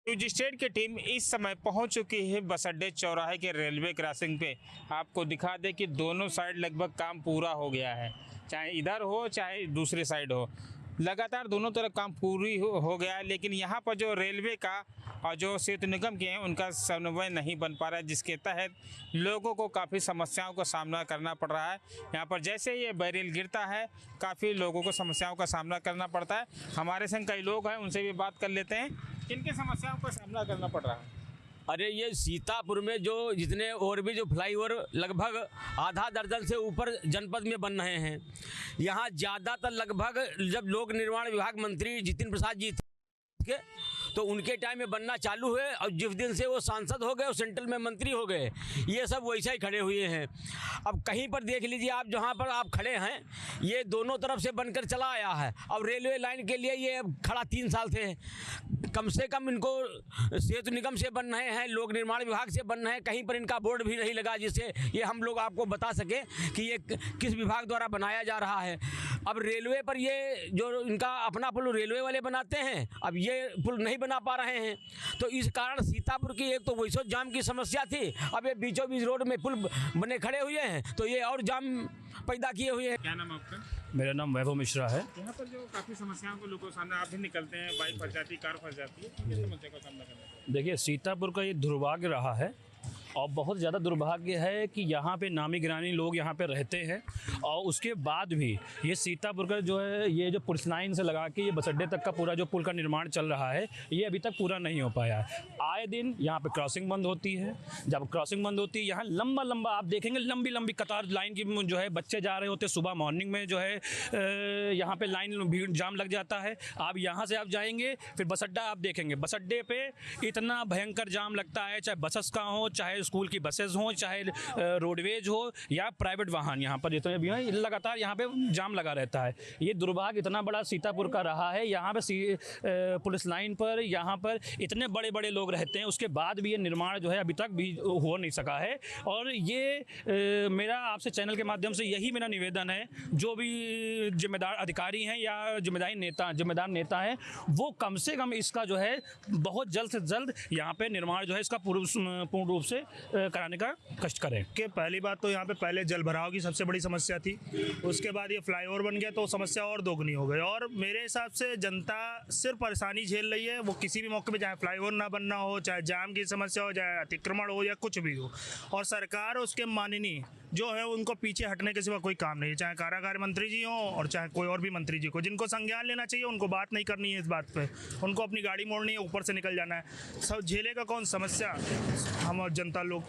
News state की team इस समय पहुंच चुकी है बस अड्डे चौराहे के रेलवे क्रॉसिंग पे। आपको दिखा दे कि दोनों साइड लगभग काम पूरा हो गया है, चाहे इधर हो चाहे दूसरी साइड हो, लगातार दोनों तरफ काम पूरी हो गया है। लेकिन यहाँ पर जो रेलवे का और जो सेतु निगम के हैं उनका समन्वय नहीं बन पा रहा है, जिसके तहत लोगों को काफ़ी समस्याओं का सामना करना पड़ रहा है। यहाँ पर जैसे ये बैरियल गिरता है काफ़ी लोगों को समस्याओं का सामना करना पड़ता है। हमारे संग कई लोग हैं, उनसे भी बात कर लेते हैं। किन किन समस्याओं का सामना करना पड़ रहा है? अरे ये सीतापुर में जो जितने और भी जो फ्लाईओवर लगभग आधा दर्जन से ऊपर जनपद में बन रहे हैं, यहाँ ज़्यादातर लगभग जब लोक निर्माण विभाग मंत्री जितिन प्रसाद जी के तो उनके टाइम में बनना चालू हुए और जिस दिन से वो सांसद हो गए और सेंट्रल में मंत्री हो गए, ये सब वैसा ही खड़े हुए हैं। अब कहीं पर देख लीजिए आप, जहाँ पर आप खड़े हैं ये दोनों तरफ से बनकर चला आया है। अब रेलवे लाइन के लिए ये खड़ा 3 साल से, कम से कम इनको सेतु निगम से बन रहे हैं, लोक निर्माण विभाग से बन रहे हैं, कहीं पर इनका बोर्ड भी नहीं लगा जिससे ये हम लोग आपको बता सकें कि ये किस विभाग द्वारा बनाया जा रहा है। अब रेलवे पर ये जो इनका अपना पुल रेलवे वाले बनाते हैं, अब ये पुल नहीं बना पा रहे हैं, तो इस कारण सीतापुर की एक तो वैसो जाम की समस्या थी, अब ये बीचों बीच रोड में पुल बने खड़े हुए हैं तो ये और जाम पैदा किए हुए हैं। क्या नाम आपका? मेरा नाम वैभव मिश्रा है। यहाँ पर जो काफ़ी समस्याओं को लोगों के सामने आप भी निकलते हैं, बाइक फंस जाती है, कार फंस जाती है, किस समस्या का सामना करना है? देखिए, सीतापुर का ये दुर्भाग्य रहा है और बहुत ज़्यादा दुर्भाग्य है कि यहाँ पे नामी गिरानी लोग यहाँ पे रहते हैं और उसके बाद भी ये सीतापुर का जो है ये जो पुलिस लाइन से लगा के ये बस अड्डे तक का पूरा जो पुल का निर्माण चल रहा है ये अभी तक पूरा नहीं हो पाया है। आए दिन यहाँ पे क्रॉसिंग बंद होती है, जब क्रॉसिंग बंद होती है यहाँ लंबा लंबा आप देखेंगे लंबी लंबी कतार लाइन की जो है बच्चे जा रहे होते, सुबह मॉर्निंग में जो है यहाँ पे लाइन भीड़ जाम लग जाता है। आप यहाँ से आप जाएंगे फिर बस अड्डा आप देखेंगे, बस अड्डे पे इतना भयंकर जाम लगता है, चाहे बसेस का हो, चाहे स्कूल की बसेस हो, चाहे रोडवेज हो या प्राइवेट वाहन, यहाँ पर जितने भी हैं लगातार यहाँ पे जाम लगा रहता है। ये दुर्भाग्य इतना बड़ा सीतापुर का रहा है। यहाँ पे पुलिस लाइन पर यहाँ पर इतने बड़े बड़े लोग रहते हैं, उसके बाद भी ये निर्माण जो है अभी तक भी हो नहीं सका है। और ये मेरा आपसे चैनल के माध्यम से यही मेरा निवेदन है, जो भी जिम्मेदार अधिकारी हैं या जिम्मेदार नेता हैं वो कम से कम इसका जो है बहुत जल्द से जल्द यहाँ पे निर्माण जो है इसका पूर्ण रूप से कराने का कष्ट करें। कि पहली बात तो यहाँ पे पहले जल भराव की सबसे बड़ी समस्या थी, उसके बाद ये फ्लाईओवर बन गया तो समस्या और दोगुनी हो गई। और मेरे हिसाब से जनता सिर्फ परेशानी झेल रही है, वो किसी भी मौके पे चाहे फ्लाईओवर ना बनना हो, चाहे जाम की समस्या हो, चाहे अतिक्रमण हो या कुछ भी हो, और सरकार उसके माननीय जो है उनको पीछे हटने के सिवा कोई काम नहीं है। चाहे कारागार मंत्री जी हों और चाहे कोई और भी मंत्री जी को, जिनको संज्ञान लेना चाहिए उनको बात नहीं करनी है इस बात पे, उनको अपनी गाड़ी मोड़नी है, ऊपर से निकल जाना है। सब झेलेगा कौन समस्या? हम और जनता लोग।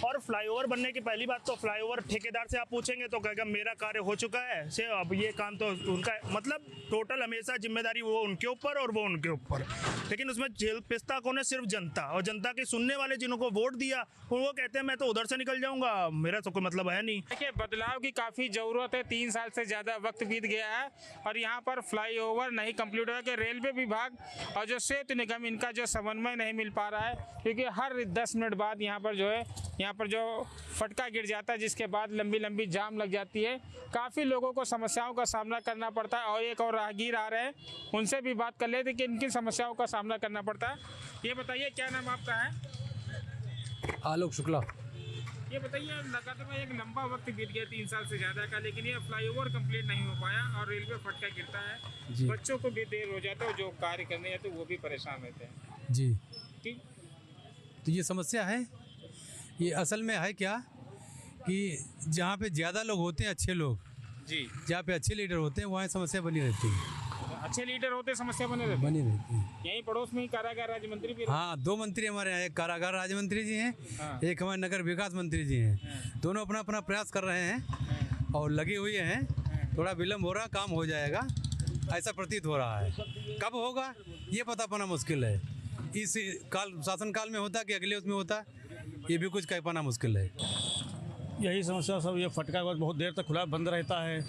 और फ्लाईओवर बनने की पहली बात तो फ्लाईओवर ठेकेदार से आप पूछेंगे तो कहेगा मेरा कार्य हो चुका है से, अब ये काम तो उनका, मतलब टोटल हमेशा जिम्मेदारी वो उनके ऊपर और वो उनके ऊपर। लेकिन उसमें झेल पिस्ता कौन है? सिर्फ जनता। और जनता के सुनने वाले जिनको वोट दिया वो कहते हैं मैं तो उधर से निकल जाऊंगा, मेरा तो कोई मतलब है नहीं। देखिए, बदलाव की काफ़ी ज़रूरत है। 3 साल से ज़्यादा वक्त बीत गया है और यहाँ पर फ्लाईओवर नहीं कंप्लीट हुआ कि रेलवे विभाग और जो सेतु निगम इनका जो समन्वय नहीं मिल पा रहा है, क्योंकि हर 10 मिनट बाद यहाँ पर जो फटका गिर जाता है, जिसके बाद लंबी लंबी जाम लग जाती है। काफ़ी लोगों को समस्याओं का सामना करना पड़ता है। और एक और राहगीर आ रहे हैं, उनसे भी बात कर लेते कि इनकी समस्याओं का सामना करना पड़ता है। ये बताइए, क्या नाम आपका है? आलोक शुक्ला। ये बताइए, लगातार एक लंबा वक्त बीत गया 3 साल से ज़्यादा का, लेकिन ये फ्लाईओवर कंप्लीट नहीं हो पाया और रेलवे फटका गिरता है, बच्चों को भी देर हो जाता है, जो कार्य करने जाते वो भी परेशान रहते हैं जी। ठीक, तो ये समस्या है। ये असल में है क्या कि जहाँ पे ज़्यादा लोग होते हैं, अच्छे लोग जी, जहाँ पे अच्छे लीडर होते हैं वहाँ समस्या बनी रहती है। अच्छे लीडर होते समस्या बनी रहती है। यहीं पड़ोस में ही कारागार राज्य मंत्री भी। हाँ, 2 मंत्री हमारे यहाँ, एक कारागार राज्य मंत्री जी हैं, हाँ। एक हमारे नगर विकास मंत्री जी हैं। दोनों अपना अपना प्रयास कर रहे हैं और लगे हुए हैं। थोड़ा विलम्ब हो रहा, काम हो जाएगा ऐसा प्रतीत हो रहा है। कब होगा ये पता पाना मुश्किल है। इस शासनकाल में होता कि अगले उसमें होता, ये भी कुछ कह पाना मुश्किल है। यही समस्या सब, ये फटका बहुत देर तक खुला बंद रहता है,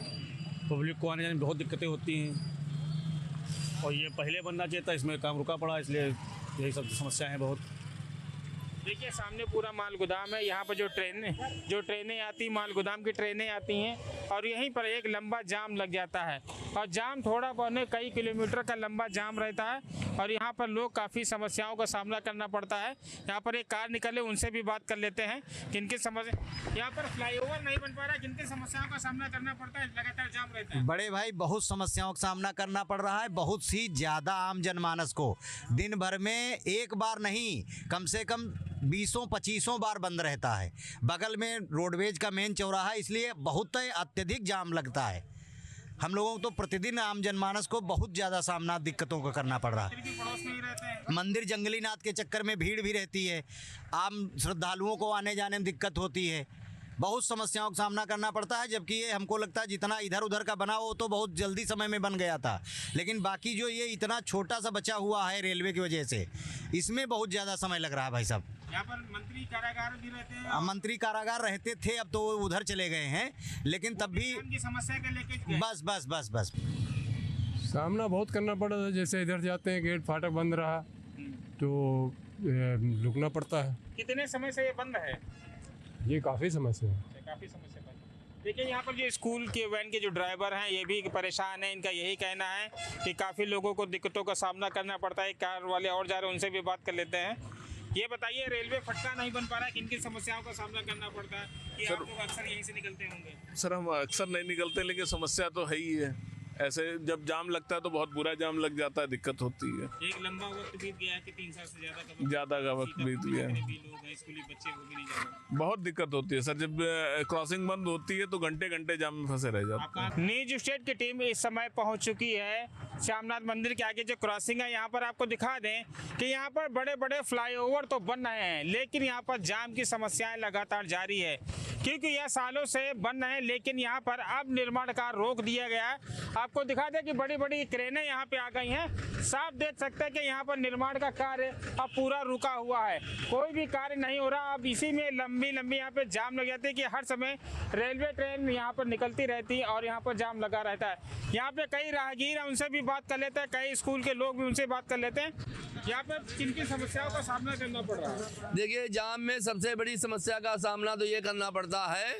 पब्लिक को आने जाने में बहुत दिक्कतें होती हैं और ये पहले बनना चाहिए था, इसमें काम रुका पड़ा, इसलिए यही सब समस्या है बहुत। देखिए सामने पूरा माल गोदाम है। यहाँ पर जो ट्रेनें आती, माल गोदाम की ट्रेनें आती हैं और यहीं पर एक लंबा जाम लग जाता है और जाम थोड़ा पौने कई किलोमीटर का लंबा जाम रहता है और यहाँ पर लोग काफ़ी समस्याओं का सामना करना पड़ता है। यहाँ पर एक कार निकले, उनसे भी बात कर लेते हैं किनकी समस्या। यहाँ पर फ्लाईओवर नहीं बन पा रहा, किनकी समस्याओं का सामना करना पड़ता है, लगातार जाम रहता है। बड़े भाई बहुत समस्याओं का सामना करना पड़ रहा है, बहुत सी ज़्यादा आम जनमानस को दिन भर में एक बार नहीं कम से कम 20-25 बार बंद रहता है। बगल में रोडवेज का मेन चौराहा, इसलिए बहुत अत्यधिक जाम लगता है। हम लोगों को तो प्रतिदिन आम जनमानस को बहुत ज़्यादा सामना दिक्कतों का करना पड़ रहा है। मंदिर जंगली नाथ के चक्कर में भीड़ भी रहती है, आम श्रद्धालुओं को आने जाने में दिक्कत होती है, बहुत समस्याओं का सामना करना पड़ता है। जबकि ये हमको लगता है जितना इधर उधर का बना वो तो बहुत जल्दी समय में बन गया था, लेकिन बाकी जो ये इतना छोटा सा बचा हुआ है रेलवे की वजह से, इसमें बहुत ज़्यादा समय लग रहा है भाई साहब। यहाँ पर मंत्री कारागार भी रहते हैं। मंत्री कारागार रहते थे, अब तो वो उधर चले गए हैं, लेकिन तब भी उनकी समस्या के लेके बस सामना बहुत करना पड़ा था। जैसे इधर जाते हैं गेट फाटक बंद रहा तो रुकना पड़ता है। कितने समय से ये बंद है? ये काफ़ी समस्या है। काफ़ी समस्या बंद। देखिए यहाँ पर जो स्कूल के वैन के जो ड्राइवर हैं ये भी परेशान हैं। इनका यही कहना है कि काफ़ी लोगों को दिक्कतों का सामना करना पड़ता है। कार वाले और जा रहे हैं, उनसे भी बात कर लेते हैं। ये बताइए रेलवे फटका नहीं बन पा रहा है, किन किन समस्याओं का सामना करना पड़ता है कि आप लोग अक्सर यहीं से निकलते होंगे? सर हम अक्सर नहीं निकलते, लेकिन समस्या तो है ही है। ऐसे जब जाम लगता है तो बहुत बुरा जाम लग जाता है, दिक्कत होती है। एक लंबा वक्त बीत गया है कि 3 साल से ज़्यादा का वक्त बीत गया है। भी लोग हैं, स्कूली बच्चे वो भी नहीं जा रहे। बहुत दिक्कत होती है सर, जब क्रॉसिंग बंद होती है तो घंटे घंटे जाम में फंसे रह जाते हैं। न्यूज स्टेट की टीम इस समय पहुंच चुकी है श्यामनाथ मंदिर के आगे जो क्रॉसिंग है। यहाँ पर आपको दिखा दें कि यहाँ पर बड़े बड़े फ्लाईओवर तो बन रहे हैं, लेकिन यहाँ पर जाम की समस्याएं लगातार जारी है, क्योंकि यह सालों से बन रहे हैं। लेकिन यहाँ पर अब निर्माण कार्य रोक दिया गया है। आपको दिखा दें कि बड़ी बड़ी क्रेनें यहाँ पे आ गई हैं। साफ देख सकते हैं कि यहाँ पर निर्माण का कार्य अब पूरा रुका हुआ है, कोई भी कार्य नहीं हो रहा। अब इसी में लंबी यहाँ पे जाम लग जाती है कि हर समय रेलवे ट्रेन यहाँ पर निकलती रहती है और यहाँ पर जाम लगा रहता है। यहाँ पे कई राहगीर हैं, उनसे भी बात कर लेते हैं, कई स्कूल के लोग भी उनसे बात कर लेते हैं। यहाँ पे किन किन समस्याओं का सामना करना पड़ रहा है? देखिए जाम में सबसे बड़ी समस्या का सामना तो ये करना पड़ता है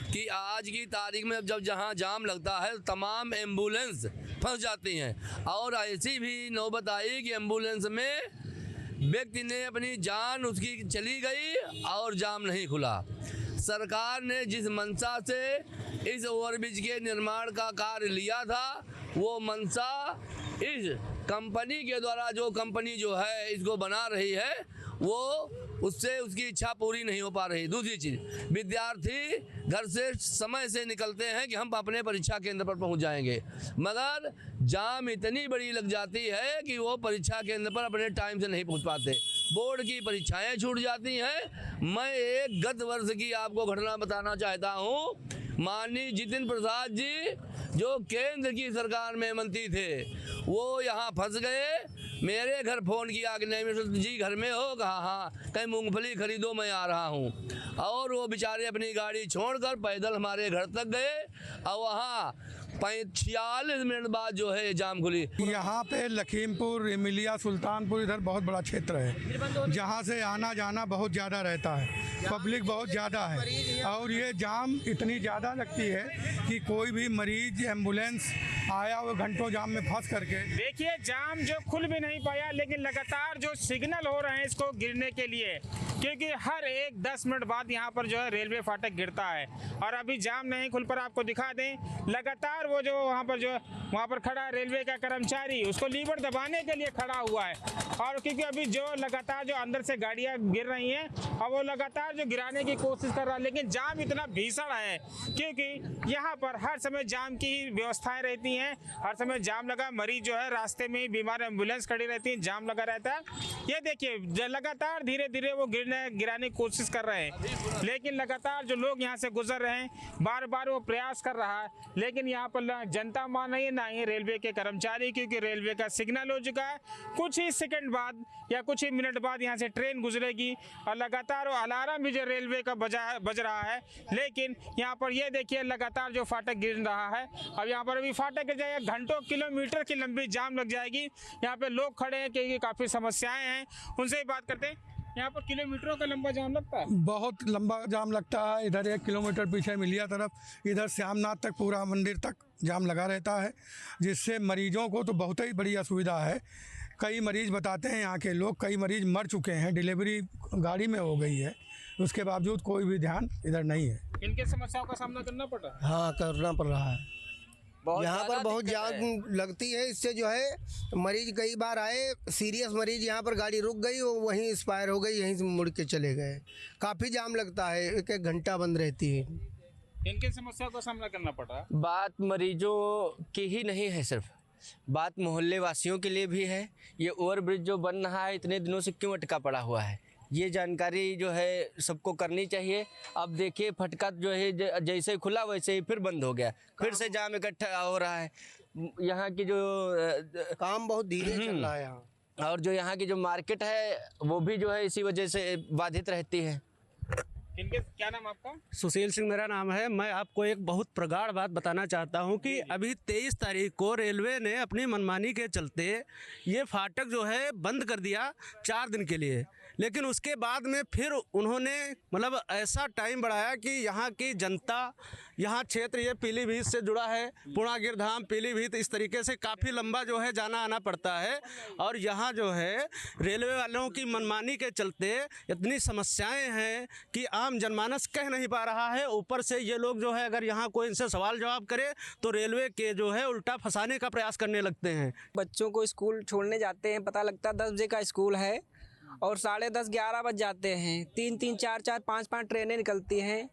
कि आज की तारीख में जब जहाँ जाम लगता है तमाम एम्बुलेंस फंस जाती हैं और ऐसी भी नौबत आई कि एम्बुलेंस में व्यक्ति ने अपनी जान उसकी चली गई और जाम नहीं खुला। सरकार ने जिस मंशा से इस ओवरब्रिज के निर्माण का कार्य लिया था, वो मंशा इस कंपनी के द्वारा, जो कंपनी जो है इसको बना रही है, वो उससे उसकी इच्छा पूरी नहीं हो पा रही। दूसरी चीज़, विद्यार्थी घर से समय से निकलते हैं कि हम अपने परीक्षा केंद्र पर पहुंच जाएंगे, मगर जाम इतनी बड़ी लग जाती है कि वो परीक्षा केंद्र पर अपने टाइम से नहीं पहुंच पाते। बोर्ड की परीक्षाएं छूट जाती हैं। मैं एक गत वर्ष की आपको घटना बताना चाहता हूं। माननीय जितिन प्रसाद जी जो केंद्र की सरकार में मंत्री थे, वो यहाँ फंस गए। मेरे घर फ़ोन किया कि नहीं जी घर में हो? कहा हाँ। कहीं मूंगफली खरीदो, मैं आ रहा हूँ। और वो बेचारे अपनी गाड़ी छोड़कर पैदल हमारे घर तक गए और वहाँ 46 मिनट बाद जो है जाम खुली। यहाँ पे लखीमपुर, इमिलिया, सुल्तानपुर इधर बहुत बड़ा क्षेत्र है, जहाँ से आना जाना बहुत ज़्यादा रहता है, पब्लिक बहुत ज़्यादा है और ये जाम इतनी ज़्यादा लगती है कि कोई भी मरीज एम्बुलेंस आया वो घंटों जाम में फंस करके। देखिए जाम जो खुल भी नहीं पाया, लेकिन लगातार जो सिग्नल हो रहे हैं इसको गिरने के लिए, क्योंकि हर एक 10 मिनट बाद यहाँ पर जो है रेलवे फाटक गिरता है और अभी जाम नहीं खुल पर। आपको दिखा दें लगातार वो जो वहाँ पर खड़ा रेलवे का कर्मचारी उसको लीवर दबाने के लिए खड़ा हुआ है, और क्योंकि अभी जो लगातार जो अंदर से गाड़ियाँ गिर रही हैं और वो लगातार जो गिराने की कोशिश कर रहा है, लेकिन जाम इतना भीषण है क्योंकि यहाँ पर हर समय जाम की व्यवस्थाएं रहती हैं। हर समय जाम लगा, मरीज जो है रास्ते में, बीमार एम्बुलेंस खड़ी रहती है, जाम लगा रहता है। ये देखिए लगातार धीरे धीरे वो गिराने की कोशिश कर रहे हैं, लेकिन लगातार जो लोग यहाँ से गुजर रहे हैं, बार बार वो प्रयास कर रहा है, लेकिन यहाँ पर जनता मान रही है ना ही रेलवे के कर्मचारी, क्योंकि रेलवे का सिग्नल हो चुका है। कुछ ही सेकंड बाद या कुछ ही मिनट बाद यहाँ से ट्रेन गुजरेगी और लगातार वो अलार्म भी जो रेलवे का बज रहा है, लेकिन यहाँ पर ये देखिए लगातार जो फाटक गिर रहा है। अब यहाँ पर अभी फाटक गिर जाएगा, घंटों किलोमीटर की लंबी जाम लग जाएगी। यहाँ पे लोग खड़े हैं क्योंकि काफ़ी समस्याएं हैं, उनसे ही बात करते हैं। यहाँ पर किलोमीटरों का लंबा जाम लगता है। बहुत लंबा जाम लगता है। इधर 1 किलोमीटर पीछे मिलिया तरफ, इधर श्यामनाथ तक पूरा मंदिर तक जाम लगा रहता है, जिससे मरीजों को तो बहुत ही बड़ी असुविधा है। कई मरीज बताते हैं यहाँ के लोग, कई मरीज मर चुके हैं, डिलीवरी गाड़ी में हो गई है, उसके बावजूद कोई भी ध्यान इधर नहीं है। इनके समस्याओं का सामना करना पड़ रहा है। हाँ, करना पड़ रहा है। यहाँ पर बहुत जाम लगती है, इससे जो है मरीज कई बार आए सीरियस मरीज, यहाँ पर गाड़ी रुक गई, वो वहीं एक्सपायर हो गई, यहीं से मुड़ के चले गए। काफ़ी जाम लगता है, 1-1 घंटा बंद रहती है। इनके समस्याओं का सामना करना पड़ रहा है। बात मरीजों की ही नहीं है, सिर्फ बात मोहल्ले वासियों के लिए भी है। ये ओवरब्रिज जो बन रहा है इतने दिनों से क्यों अटका पड़ा हुआ है, ये जानकारी जो है सबको करनी चाहिए। अब देखिए फटका जो है जैसे खुला वैसे ही फिर बंद हो गया, फिर से जाम इकट्ठा हो रहा है। यहाँ की जो काम बहुत धीरे चल रहा है यहाँ, और जो यहाँ की जो मार्केट है वो भी जो है इसी वजह से बाधित रहती है। इनके क्या नाम आपका? सुशील सिंह मेरा नाम है। मैं आपको एक बहुत प्रगाढ़ बात बताना चाहता हूं कि अभी 23 तारीख को रेलवे ने अपनी मनमानी के चलते ये फाटक जो है बंद कर दिया 4 दिन के लिए, लेकिन उसके बाद में फिर उन्होंने मतलब ऐसा टाइम बढ़ाया कि यहाँ की जनता, यहाँ क्षेत्र ये पीलीभीत से जुड़ा है, पूर्णागिर धाम, पीलीभीत, इस तरीके से काफ़ी लंबा जो है जाना आना पड़ता है। और यहाँ जो है रेलवे वालों की मनमानी के चलते इतनी समस्याएं हैं कि आम जनमानस कह नहीं पा रहा है। ऊपर से ये लोग जो है अगर यहाँ कोई इनसे सवाल जवाब करे तो रेलवे के जो है उल्टा फंसाने का प्रयास करने लगते हैं। बच्चों को स्कूल छोड़ने जाते हैं, पता लगता है 10 बजे का स्कूल है और 10:30-11 बज जाते हैं। 3-3, 4-4, 5-5 ट्रेनें निकलती हैं।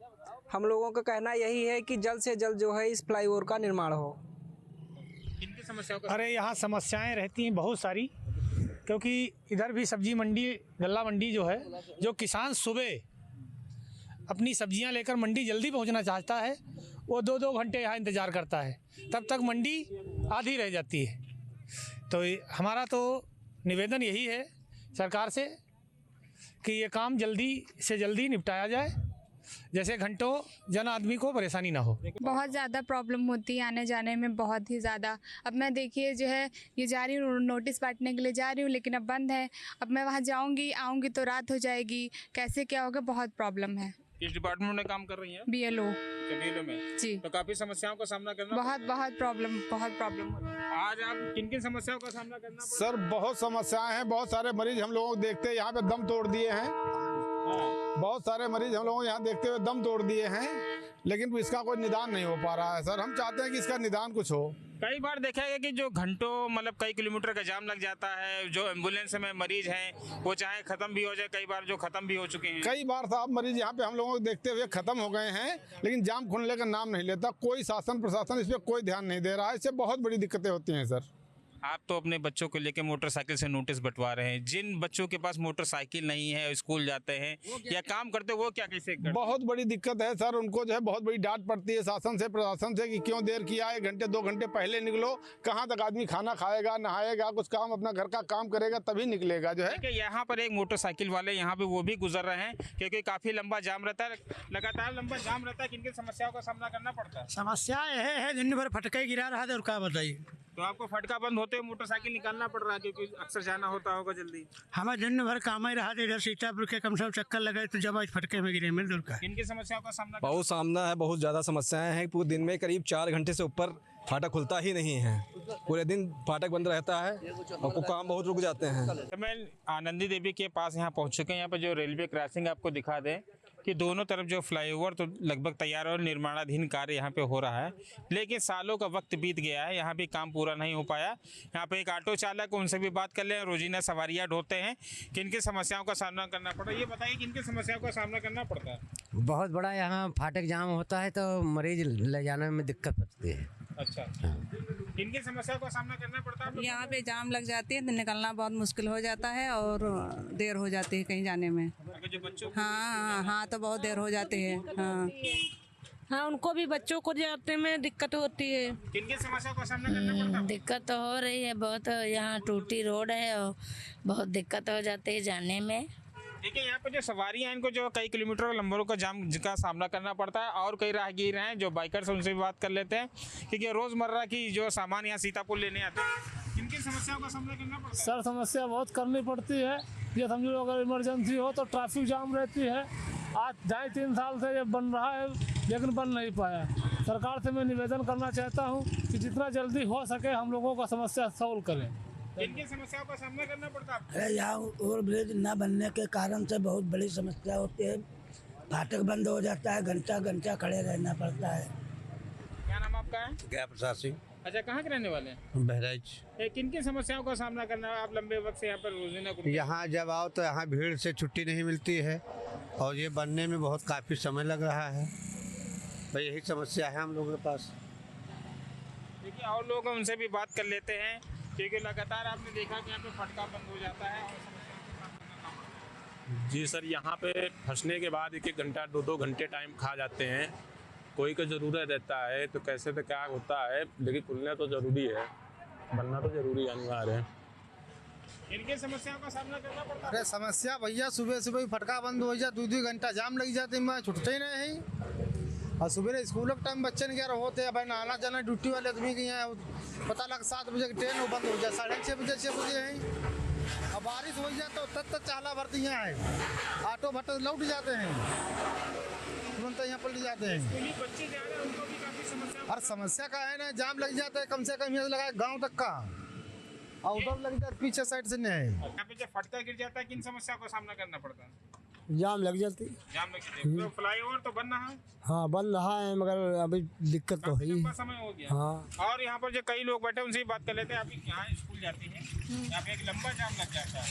हम लोगों का कहना यही है कि जल्द से जल्द जो है इस फ्लाईओवर का निर्माण हो। इनकी समस्याओं का अरे यहाँ समस्याएं रहती हैं बहुत सारी, क्योंकि इधर भी सब्जी मंडी, गल्ला मंडी जो है, जो किसान सुबह अपनी सब्जियां लेकर मंडी जल्दी पहुंचना चाहता है, वो 2-2 घंटे यहाँ इंतज़ार करता है, तब तक मंडी आधी रह जाती है। तो हमारा तो निवेदन यही है सरकार से कि ये काम जल्दी से जल्दी निपटाया जाए, जैसे घंटों जन आदमी को परेशानी ना हो। बहुत ज़्यादा प्रॉब्लम होती है आने जाने में, बहुत ही ज़्यादा। अब मैं देखिए जो है ये जा रही हूँ, नोटिस बांटने के लिए जा रही हूँ, लेकिन अब बंद है। अब मैं वहाँ जाऊँगी आऊँगी तो रात हो जाएगी, कैसे क्या होगा, बहुत प्रॉब्लम है। किस डिपार्टमेंट में काम कर रही हैं? BLO में जी। तो काफी समस्याओं का सामना करना बहुत प्रॉब्लम। आज आप किन किन समस्याओं का सामना करना पड़ा? सर बहुत समस्याएं हैं, बहुत सारे मरीज हम लोगों को देखते हैं यहाँ पे दम तोड़ दिए हैं। बहुत सारे मरीज हम लोगों को यहाँ देखते हुए दम तोड़ दिए हैं, लेकिन इसका कोई निदान नहीं हो पा रहा है। सर हम चाहते हैं कि इसका निदान कुछ हो। कई बार देखा है कि जो घंटों मतलब कई किलोमीटर का जाम लग जाता है, जो एम्बुलेंस में मरीज हैं वो चाहे खत्म भी हो जाए, कई बार जो खत्म भी हो चुके हैं। कई बार साहब मरीज यहाँ पे हम लोगों को देखते हुए खत्म हो गए हैं, लेकिन जाम खुलने का नाम नहीं लेता। कोई शासन प्रशासन इस पर कोई ध्यान नहीं दे रहा है। इससे बहुत बड़ी दिक्कतें होती हैं सर। आप तो अपने बच्चों को लेकर मोटरसाइकिल से नोटिस बंटवा रहे हैं, जिन बच्चों के पास मोटरसाइकिल नहीं है, स्कूल जाते हैं या काम करते हैं, वो क्या कैसे करते? बहुत बड़ी दिक्कत है सर, उनको जो है बहुत बड़ी डांट पड़ती है शासन से, प्रशासन से कि क्यों देर किया, 1 घंटे 2 घंटे पहले निकलो। कहाँ तक आदमी खाना खाएगा, नहाएगा, कुछ काम अपना घर का काम करेगा तभी निकलेगा जो है। यहाँ पर एक मोटरसाइकिल वाले यहाँ पे वो भी गुजर रहे हैं, क्योंकि काफी लंबा जाम रहता है, लगातार लंबा जाम रहता है। किन किन समस्याओं का सामना करना पड़ता है? समस्या यह है दिन भर फटके गिरा रहा था, और क्या बताइए। तो आपको फटका बंद होते हुए मोटरसाइकिल निकालना पड़ रहा है, क्योंकि अक्सर जाना होता होगा जल्दी। हमें दिन भर काम ही रहा था, इधर सीतापुर के कम से कम चक्कर लगे तो जब आज फटके में गिरे मिल का। इनकी समस्याओं का सामना बहुत सामना है, बहुत ज़्यादा समस्याएं हैं। पूरे दिन में करीब 4 घंटे से ऊपर फाटक खुलता ही नहीं है, पूरे दिन फाटक बंद रहता है और काम बहुत रुक जाते हैं। तो मैं आनंदी देवी के पास यहाँ पहुँच चुके हैं। यहाँ पर जो रेलवे क्रॉसिंग आपको दिखा दें कि दोनों तरफ जो फ्लाईओवर तो लगभग तैयार और निर्माणाधीन कार्य यहाँ पे हो रहा है, लेकिन सालों का वक्त बीत गया है, यहाँ भी काम पूरा नहीं हो पाया। यहाँ पे एक ऑटो चालक, उनसे भी बात कर लें, रोजीना सवारियाँ ढोते हैं। किन किन समस्याओं का सामना करना पड़ा, ये बताइए किन किन समस्याओं का सामना करना पड़ता है? बहुत बड़ा यहाँ फाटक जाम होता है तो मरीज ले जाने में दिक्कत पड़ती है। अच्छा, किन किन समस्याओं का सामना करना पड़ता है? यहाँ पे जाम लग जाती है तो निकलना बहुत मुश्किल हो जाता है और देर हो जाती है कहीं जाने में। जो बच्चों हाँ तो बहुत देर हो जाती है। हाँ उनको भी, बच्चों को जाते में दिक्कत होती है। किन किन समस्याओं का सामना करना पड़ता है? दिक्कत तो हो रही है बहुत, यहाँ टूटी रोड है और बहुत दिक्कत हो जाती है जाने में। देखिए यहाँ पे जो सवारी हैं, इनको जो कई किलोमीटर लंबरों का जाम का सामना करना पड़ता है, और कई राहगीर हैं जो बाइकर्स, उनसे भी बात कर लेते हैं, क्योंकि रोज़मर्रा की जो सामान यहाँ सीतापुर लेने आते हैं। किन किन समस्याओं का सामना करना पड़ता है? सर समस्या बहुत करनी पड़ती है, ये समझ लो अगर इमरजेंसी हो तो ट्रैफिक जाम रहती है। आज 2.5-3 साल से ये बन रहा है लेकिन बन नहीं पाया। सरकार से मैं निवेदन करना चाहता हूँ कि जितना जल्दी हो सके हम लोगों का समस्या सॉल्व करें। किन समस्याओं का सामना करना पड़ता है? यहाँ ओवर ब्रिज न बनने के कारण से बहुत बड़ी समस्या होती है। फाटक बंद हो जाता है, घंटा घंटा खड़े रहना पड़ता है। क्या नाम आपका है? गया प्रसाद सिंह। अच्छा, कहाँ के रहने वाले हैं? बहराइच। किन किन समस्याओं का सामना करना है? आप लंबे वक्त से यहाँ पर रोजाना यहाँ जब आओ तो यहाँ भीड़ से छुट्टी नहीं मिलती है और ये बनने में बहुत काफ़ी समय लग रहा है। भाई यही समस्या है हम लोगों के पास। देखिए और लोग उनसे भी बात कर लेते हैं क्योंकि लगातार आपने देखा कि यहाँ पे फटका बंद हो जाता है और जी सर, यहाँ पे फंसने के बाद 1-1 घंटा 2-2 घंटे टाइम खा जाते हैं। कोई का ज़रूरत रहता है तो कैसे तो क्या होता है, लेकिन खुलना तो ज़रूरी है, बनना तो ज़रूरी अनिवार्य है। इनकी समस्याओं का सामना करना पड़ता है। अरे समस्या भैया, सुबह सुबह ही फटका बंद हो जाए, 2-2 घंटा जाम लग जाते हैं, छुटते ही नहीं। और सुबह स्कूल के टाइम बच्चे नहीं होते हैं, भाई आना जाना ड्यूटी वाले आदमी के यहाँ पता लग 7 बजे की ट्रेन वो बंद हो जाए, 6:30 बजे 6 बजे है। और बारिश हो जाए तो तब तक चाला भरती यहाँ है, ऑटो भट्टे लौट जाते हैं, तुरंत यहाँ पलट जाते हैं। बच्चे जा रहे हैं उनको भी काफी समस्या। हर समस्या का है ना, जाम लग जाता है, कम से कम यहाँ लगा गाँव तक का, और उधर लग जाता है पीछे साइड से नहीं। यहाँ पे जब फटका गिर जाता है किन समस्या का सामना करना पड़ता है? जाम लग जाती। जाम लग जाती है। तो फ्लाईओवर तो बन रहा है? हाँ बन रहा है, मगर अभी दिक्कत तो है ही। समय हो गया। हाँ। और यहाँ पर जो कई लोग बैठे उनसे भी बात कर लेते हैं। आप यहाँ स्कूल जाती हैं, यहाँ पे एक लंबा जाम लग जाता है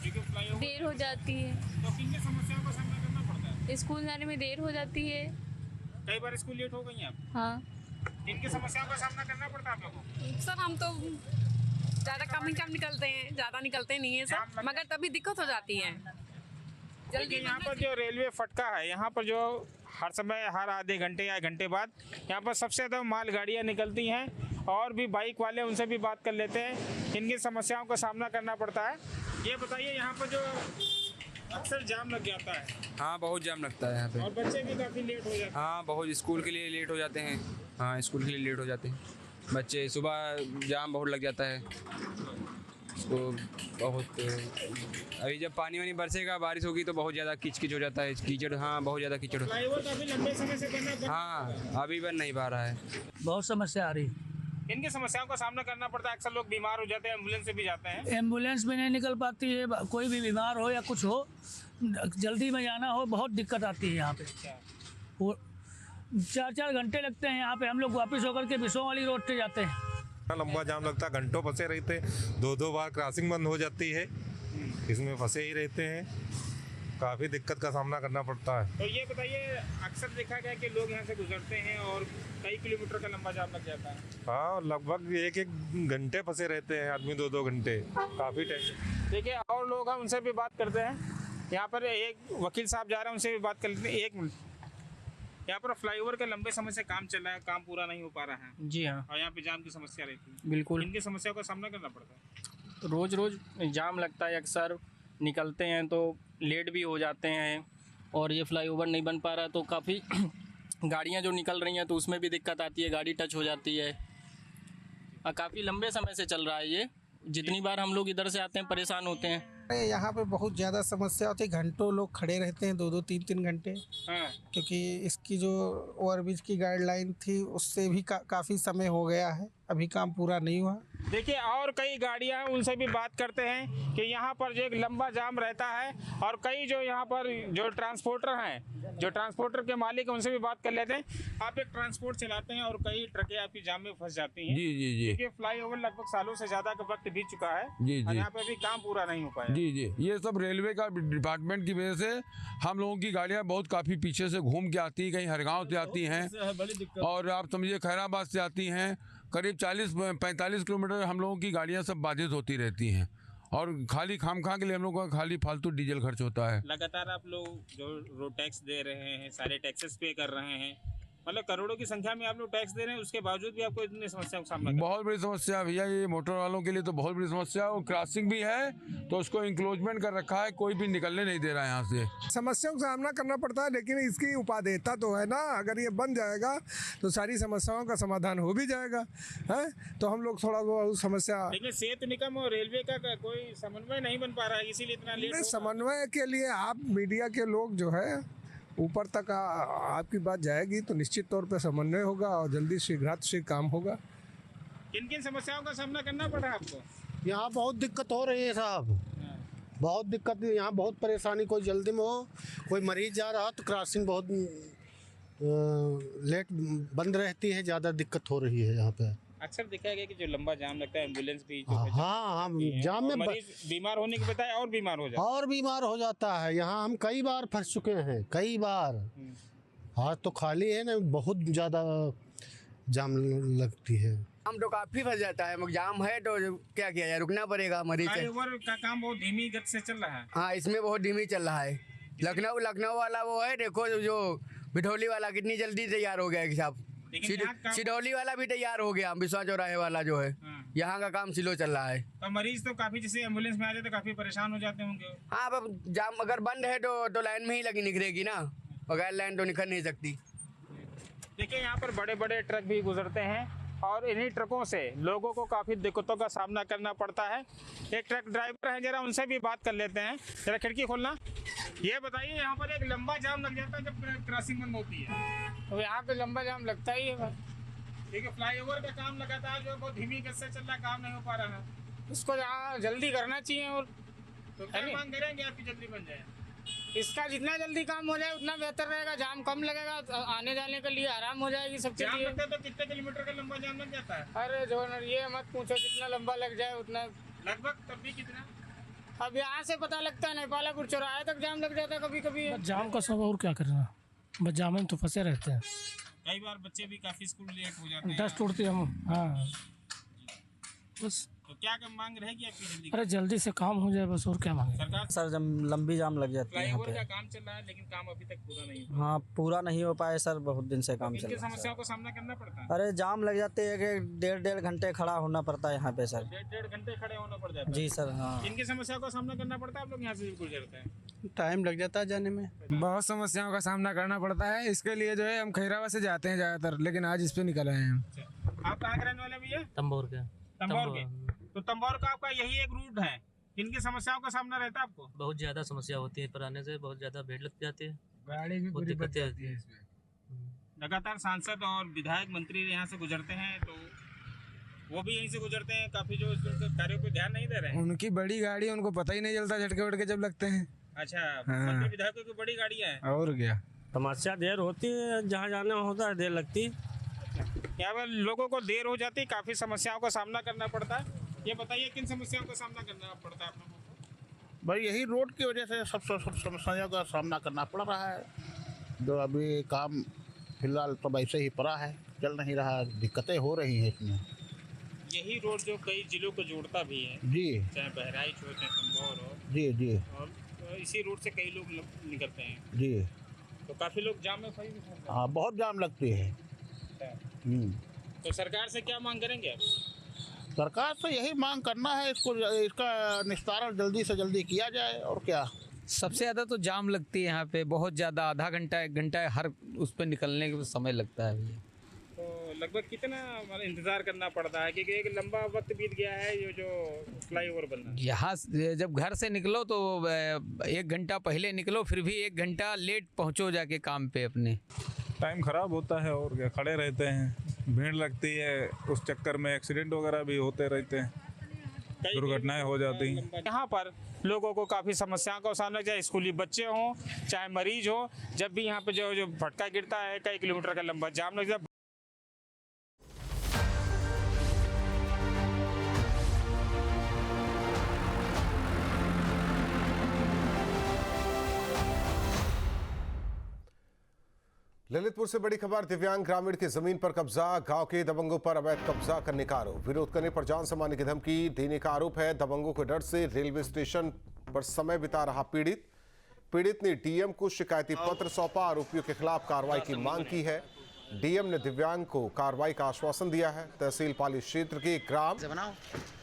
क्योंकि फ्लाईओवर देर हो जाती है, तो किन समस्याओं का सामना करना पड़ता है? स्कूल जाने में देर हो जाती है। कई बार स्कूल लेट हो गई आप? हाँ। इनकी समस्याओं का सामना करना पड़ता है आप लोगों को? सर हम तो ज़्यादा कम निकलते हैं, ज़्यादा निकलते नहीं है सर, मगर तभी दिक्कत हो जाती है। जल्दी यहाँ पर जो रेलवे फटका है, यहाँ पर जो हर समय हर आधे घंटे या घंटे बाद यहाँ पर सबसे ज़्यादा माल गाड़ियाँ निकलती हैं और भी बाइक वाले उनसे भी बात कर लेते हैं, इनकी समस्याओं का सामना करना पड़ता है। ये बताइए यहाँ पर जो अक्सर जाम लग जाता है? हाँ बहुत जाम लगता है यहाँ पे। और बच्चे भी काफ़ी लेट हो जाते हैं? हाँ बहुत, स्कूल के लिए लेट हो जाते हैं। हाँ स्कूल के लिए लेट हो जाते हैं बच्चे, सुबह जाम बहुत लग जाता है तो बहुत। अभी जब पानी वानी बरसेगा, बारिश होगी तो बहुत ज़्यादा किचकिच हो जाता है, कीचड़। हाँ बहुत ज़्यादा कीचड़ होता है। काफ़ी लंबे समय से बनना। हाँ अभी बन नहीं पा रहा है, बहुत समस्या आ रही। इनकी समस्याओं का सामना करना पड़ता है। अक्सर लोग बीमार हो जाते हैं, एम्बुलेंस से भी जाते हैं। एम्बुलेंस भी नहीं निकल पाती है, कोई भी बीमार हो या कुछ हो, जल्दी में जाना हो, बहुत दिक्कत आती है यहाँ पे। वो 4-4 घंटे लगते हैं यहाँ पे। हम लोग वापस होकर के बिसों वाली रोड से जाते हैं। लंबा जाम लगता है, घंटों फंसे रहते, 2-2 बार क्रॉसिंग बंद हो जाती है, इसमें फंसे ही रहते हैं, काफ़ी दिक्कत का सामना करना पड़ता है। तो ये बताइए, अक्सर देखा गया कि लोग यहाँ से गुजरते हैं और कई किलोमीटर का लंबा जाम लग जाता है। हाँ लगभग 1-1 घंटे फंसे रहते हैं आदमी, 2-2 घंटे, काफ़ी टेंशन। देखिए और लोग हैं उनसे भी बात करते हैं। यहाँ पर एक वकील साहब जा रहे हैं, उनसे भी बात कर लेते हैं। 1 मिनट। यहाँ पर फ्लाईओवर के लंबे समय से काम चल रहा है, काम पूरा नहीं हो पा रहा है। जी हाँ। और यहाँ पे जाम की समस्या रहती है। बिल्कुल। इनकी समस्याओं का सामना करना पड़ता है। रोज़ रोज़ जाम लगता है, अक्सर निकलते हैं तो लेट भी हो जाते हैं, और ये फ्लाईओवर नहीं बन पा रहा तो काफ़ी गाड़ियाँ जो निकल रही हैं तो उसमें भी दिक्कत आती है, गाड़ी टच हो जाती है। काफ़ी लंबे समय से चल रहा है ये, जितनी बार हम लोग इधर से आते हैं परेशान होते हैं। यहाँ पे बहुत ज़्यादा समस्या होती है, घंटों लोग खड़े रहते हैं, 2-2 3-3 घंटे। क्योंकि इसकी जो ओवरब्रिज की गाइडलाइन थी उससे भी काफ़ी समय हो गया है, अभी काम पूरा नहीं हुआ। देखिए और कई गाड़ियां हैं, उनसे भी बात करते हैं कि यहाँ पर जो एक लंबा जाम रहता है, और कई जो यहाँ पर जो ट्रांसपोर्टर हैं, जो ट्रांसपोर्टर के मालिक हैं, उनसे भी बात कर लेते हैं। आप एक ट्रांसपोर्ट चलाते हैं और कई ट्रकें आपकी जाम में फंस जाती हैं। जी जी जी। देखिए फ्लाईओवर लगभग सालों से ज़्यादा का वक्त बीत चुका है जी और जी। यहाँ पे अभी काम पूरा नहीं हो पाया। जी जी, ये सब रेलवे का डिपार्टमेंट की वजह से हम लोगों की गाड़ियाँ बहुत काफ़ी पीछे से घूम के आती हैं, कहीं हरगांव से आती हैं, और आप समझिए खैराबाद से आती हैं। करीब 40-45 किलोमीटर हम लोगों की गाड़ियाँ सब बाधित होती रहती हैं, और खाली खामखा के लिए हम लोगों का खाली फालतू डीजल खर्च होता है। लगातार आप लोग जो रोड टैक्स दे रहे हैं, सारे टैक्सेस पे कर रहे हैं, मतलब करोड़ों की संख्या में आप लोग टैक्स दे रहे हैं, उसके बावजूद भी आपको इतनी समस्याओं का सामना करना बहुत बड़ी समस्या है भैया, ये मोटर वालों के लिए तो बहुत बड़ी समस्या है। और क्रॉसिंग भी है तो उसको इंक्लोजमेंट कर रखा है, कोई भी निकलने नहीं दे रहा है यहाँ से। समस्याओं का सामना करना पड़ता है, लेकिन इसकी उपादेयता तो है ना, अगर ये बन जाएगा तो सारी समस्याओं का समाधान हो भी जाएगा है। तो हम लोग थोड़ा बहुत समस्या, लेकिन सेतु निगम और रेलवे का कोई समन्वय नहीं बन पा रहा है, इसीलिए इतना लेट। समन्वय के लिए आप मीडिया के लोग जो है ऊपर तक आपकी बात जाएगी तो निश्चित तौर पर समन्वय होगा और जल्दी शीघ्र काम होगा। किन किन समस्याओं का सामना करना पड़ा आपको? यहाँ बहुत दिक्कत हो रही है साहब, बहुत दिक्कत, यहाँ बहुत परेशानी, कोई जल्दी में हो, कोई मरीज जा रहा तो क्रॉसिंग बहुत लेट बंद रहती है, ज़्यादा दिक्कत हो रही है यहाँ पे। अक्सर देखा गया कि जो लंबा जाम लगता है एम्बुलेंस भी जो हाँ जाम में मरीज बीमार होने के बजाय और बीमार हो जाता है। यहाँ हम कई बार फंस चुके हैं, कई बार। हाँ तो खाली है ना, बहुत ज़्यादा जाम लगती है। हम तो काफ़ी फंस जाता है, जाम है तो क्या किया जाए, रुकना पड़ेगा मरीज से। फ्लाईओवर का काम बहुत धीमी गति से चल रहा है। हाँ इसमें बहुत धीमी चल रहा है। लखनऊ वाला वो है, देखो जो बिठौली वाला कितनी जल्दी तैयार हो गया साहब। सिडौली वाला भी तैयार हो गया, बिस्वा चौराहे वाला जो है, यहाँ का काम स्लो चल रहा है। तो मरीज तो काफी, जैसे एम्बुलेंस में आ जाते तो काफी परेशान हो जाते होंगे। हाँ अब जाम अगर बंद है तो लाइन में ही लगी निकलेगी ना, बगैर लाइन तो निकल नहीं सकती। देखिए यहाँ पर बड़े बड़े ट्रक भी गुजरते हैं और इन्हीं ट्रकों से लोगों को काफ़ी दिक्कतों का सामना करना पड़ता है। एक ट्रक ड्राइवर है, जरा उनसे भी बात कर लेते हैं। जरा खिड़की खोलना। ये बताइए, यहाँ पर एक लंबा जाम लग जाता है जब क्रॉसिंग बंद होती है? तो यहाँ पे लंबा जाम लगता ही है। ठीक है, फ्लाईओवर का काम लगातार जो बहुत धीमी गति से चल रहा, काम नहीं हो पा रहा है, इसको यहाँ जल्दी करना चाहिए। और तो क्या मांग करेंगे आपकी जल्दी बन जाए? इसका जितना जल्दी काम हो जाए उतना बेहतर रहेगा, जाम कम लगेगा, आने जाने के लिए आराम हो जाएगी सबके लिए। तो कितने किलोमीटर का लंबा जाम लग जाता है? अरे जो ये मत पूछो, जितना लंबा लग जाए उतना। लगभग तब भी कितना? अब यहाँ से पता लगता है नेपालापुर चौराहे तक जाम लग जाता है कभी कभी। जाम का सब और क्या करना, बस जाम में तो फंसे रहते हैं। कई बार बच्चे भी काफी स्कूल लेट हो जाते हैं। दस टूटते हम। हाँ बस। तो क्या मांग रहेगी आपकी जल्दी? अरे जल्दी से काम हो जाए बस, और क्या मांगे सरकार? सर जब लंबी जाम लग जाती है यहाँ फ्लाईओवर पे। का काम चल रहा है लेकिन काम अभी तक पूरा नहीं हुआ। हाँ पूरा नहीं हो पाया सर, बहुत दिन से काम चल रहा है। समस्याओं का सामना करना पड़ता है। अरे जाम लग जाते है कि डेढ़ घंटे खड़ा होना पड़ता है यहाँ पे सर। डेढ़ घंटे खड़े होना पड़ जाता है। जी सर। हाँ इनकी समस्याओं का सामना करना पड़ता है, आप लोग यहाँ से गुजरते हैं? टाइम लग जाता है जाने में, बहुत समस्याओं का सामना करना पड़ता है। इसके लिए जो है हम खैराबाद से जाते हैं ज़्यादातर, लेकिन आज इस पे निकल आए हैं। आप कहाँ के रहने वाले भैया? तंबोर के। तंबोर के। तो तंबोर का आपका यही एक रूट है, इनकी समस्याओं का सामना रहता है आपको? बहुत ज़्यादा समस्या होती है, पर आने से बहुत ज़्यादा भीड़ लग जाती है, गाड़ी भी बहुत दिक्कतें आती है। लगातार सांसद और विधायक मंत्री यहाँ से गुजरते हैं तो वो भी यहीं से गुजरते हैं, काफी जो कार्यों पे ध्यान नहीं दे रहे हैं। उनकी बड़ी गाड़ी, उनको पता ही नहीं चलता झटके वटके जब लगते हैं। अच्छा, मंत्री विधायकों की बड़ी गाड़ियाँ हैं। और क्या समस्या देर होती है, जहाँ जाना होता है देर लगती है। यहाँ पर लोगों को देर हो जाती है, काफी समस्याओं का सामना करना पड़ता है। ये बताइए किन समस्याओं का सामना करना पड़ता है आप लोगों को? भाई यही रोड की वजह से सब समस्याओं का सामना करना पड़ रहा है। जो अभी काम फिलहाल तो वैसे ही पड़ा है, चल नहीं रहा, दिक्कतें हो रही हैं इसमें। यही रोड जो कई जिलों को जोड़ता भी है जी, चाहे बहराइच हो चाहे तंबोर हो। जी जी। और इसी रोड से कई लोग निकलते हैं जी। तो काफी लोग जाम में फंस जाते हैं। हाँ बहुत जाम लगती है। तो सरकार से क्या मांग करेंगे आप? सरकार से यही मांग करना है, इसका निस्तारण जल्दी से जल्दी किया जाए, और क्या। सबसे ज़्यादा तो जाम लगती है यहाँ पे, बहुत ज़्यादा, आधा घंटा 1 घंटा हर उस पर निकलने के समय लगता है भैया। तो लगभग कितना इंतज़ार करना पड़ता है, क्योंकि एक लंबा वक्त बीत गया है ये जो फ्लाईओवर बनना। यहाँ जब घर से निकलो तो 1 घंटा पहले निकलो, फिर भी 1 घंटा लेट पहुँचो जाके काम पे अपने। टाइम ख़राब होता है और क्या, खड़े रहते हैं, भीड़ लगती है, उस चक्कर में एक्सीडेंट वगैरह भी होते रहते हैं, दुर्घटनाएं हो जाती हैं। यहाँ पर लोगों को काफ़ी समस्याओं का सामना, चाहे स्कूली बच्चे हों चाहे मरीज हो, जब भी यहाँ पे जो फटका गिरता है कई किलोमीटर का लंबा जाम लग जाता है। ललितपुर से बड़ी खबर, दिव्यांग ग्रामीण की जमीन पर कब्जा, गांव के दबंगों पर अवैध कब्जा करने का आरोप। विरोध करने पर जान से मारने की धमकी देने का आरोप है। दबंगों के डर से रेलवे स्टेशन पर समय बिता रहा पीड़ित ने डीएम को शिकायती पत्र सौंपा, आरोपियों के खिलाफ कार्रवाई की मांग की है। डीएम ने दिव्यांग को कार्रवाई का आश्वासन दिया है। तहसील पाली क्षेत्र के ग्राम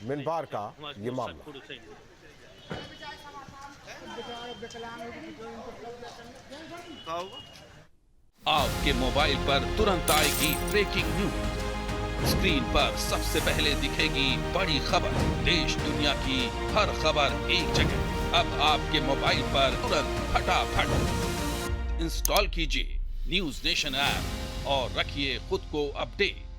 मिनबार का ये मामला। आपके मोबाइल पर तुरंत आएगी ब्रेकिंग न्यूज। स्क्रीन पर सबसे पहले दिखेगी बड़ी खबर। देश दुनिया की हर खबर एक जगह। अब आपके मोबाइल पर तुरंत फटाफट इंस्टॉल कीजिए न्यूज़ नेशन ऐप और रखिए खुद को अपडेट।